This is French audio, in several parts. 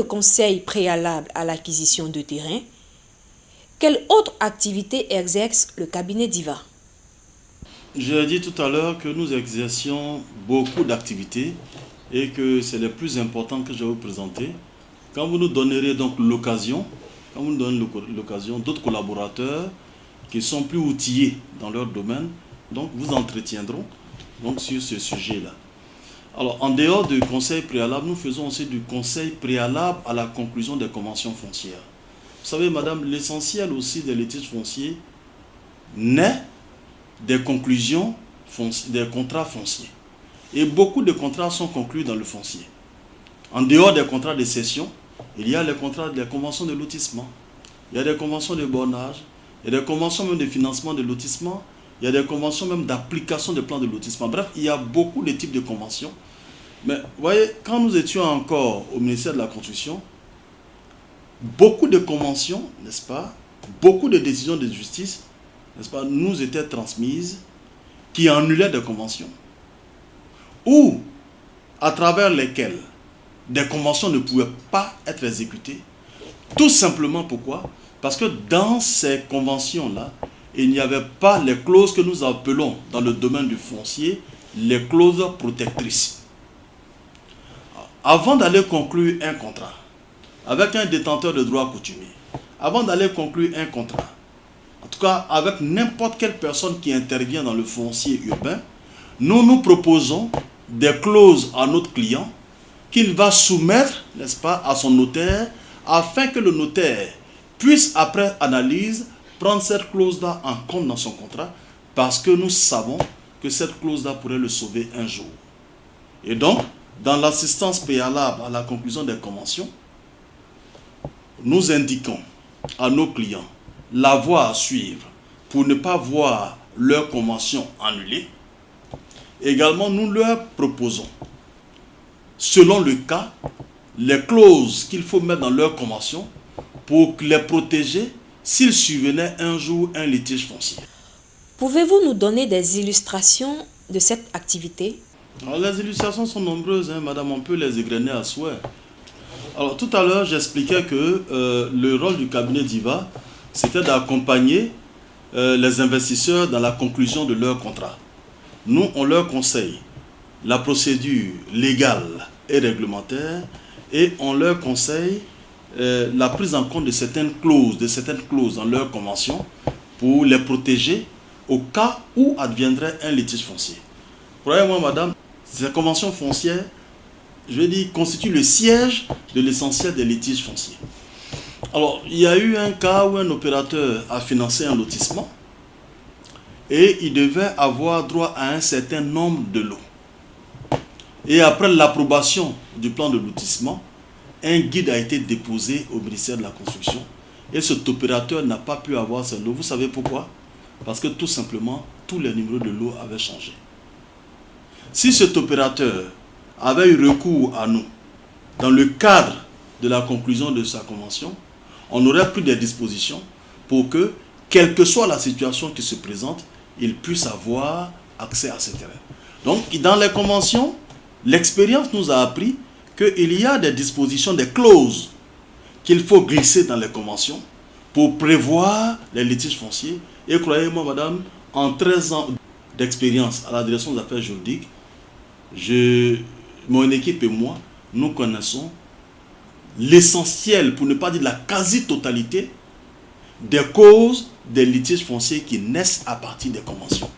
le conseil préalable à l'acquisition de terrain, quelle autre activité exerce le cabinet d'IVA? J'ai dit tout à l'heure que nous exercions beaucoup d'activités et que c'est les plus importantes que je vais vous présenter. Quand vous nous donnerez donc l'occasion, d'autres collaborateurs qui sont plus outillés dans leur domaine, donc vous entretiendront donc sur ce sujet-là. Alors, en dehors du conseil préalable, nous faisons aussi du conseil préalable à la conclusion des conventions foncières. Vous savez, madame, l'essentiel aussi des litiges fonciers naît des conclusions, des contrats fonciers. Et beaucoup de contrats sont conclus dans le foncier. En dehors des contrats de cession, il y a les contrats des conventions de lotissement, il y a des conventions de bornage, il y a des conventions même de financement de lotissement, il y a des conventions même d'application de plans de lotissement. Bref, il y a beaucoup de types de conventions. Mais vous voyez, quand nous étions encore au ministère de la Construction, beaucoup de conventions, n'est-ce pas, beaucoup de décisions de justice, n'est-ce pas, nous étaient transmises qui annulaient des conventions ou à travers lesquelles des conventions ne pouvaient pas être exécutées. Tout simplement pourquoi? Parce que dans ces conventions-là, il n'y avait pas les clauses que nous appelons dans le domaine du foncier les clauses protectrices. Avant d'aller conclure un contrat avec un détenteur de droits coutumiers, avant d'aller conclure un contrat, en tout cas avec n'importe quelle personne qui intervient dans le foncier urbain, nous proposons des clauses à notre client qu'il va soumettre, n'est-ce pas, à son notaire, afin que le notaire puisse, après analyse, prendre cette clause-là en compte dans son contrat, parce que nous savons que cette clause-là pourrait le sauver un jour. Et donc, dans l'assistance préalable à la conclusion des conventions, nous indiquons à nos clients la voie à suivre pour ne pas voir leur convention annulée. Également, nous leur proposons, selon le cas, les clauses qu'il faut mettre dans leur convention pour les protéger s'il survenait un jour un litige foncier. Pouvez-vous nous donner des illustrations de cette activité? Alors, les illustrations sont nombreuses, madame, on peut les égrener à souhait. Alors, tout à l'heure, j'expliquais que le rôle du cabinet d'IVA, c'était d'accompagner les investisseurs dans la conclusion de leur contrat. Nous, on leur conseille la procédure légale et réglementaire et on leur conseille la prise en compte de certaines clauses dans leur convention pour les protéger au cas où adviendrait un litige foncier. Croyez-moi, madame, ces conventions foncières, je vais dire, constituent le siège de l'essentiel des litiges fonciers. Alors, il y a eu un cas où un opérateur a financé un lotissement et il devait avoir droit à un certain nombre de lots. Et après l'approbation du plan de lotissement, un guide a été déposé au ministère de la Construction et cet opérateur n'a pas pu avoir ce lot. Vous savez pourquoi? Parce que tout simplement, tous les numéros de lots avaient changé. Si cet opérateur avait eu recours à nous dans le cadre de la conclusion de sa convention, on aurait pris des dispositions pour que, quelle que soit la situation qui se présente, il puisse avoir accès à ces terrains. Donc, dans les conventions, l'expérience nous a appris qu'il y a des dispositions, des clauses qu'il faut glisser dans les conventions pour prévoir les litiges fonciers. Et croyez-moi, madame, en 13 ans d'expérience à la direction des affaires juridiques, mon équipe et moi, nous connaissons l'essentiel, pour ne pas dire la quasi-totalité, des causes des litiges fonciers qui naissent à partir des conventions.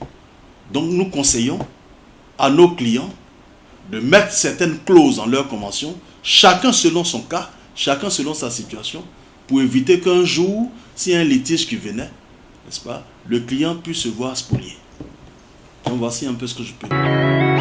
Donc nous conseillons à nos clients de mettre certaines clauses dans leur convention, chacun selon son cas, chacun selon sa situation, pour éviter qu'un jour, s'il y a un litige qui venait, n'est-ce pas, le client puisse se voir spolier. Donc voici un peu ce que je peux dire.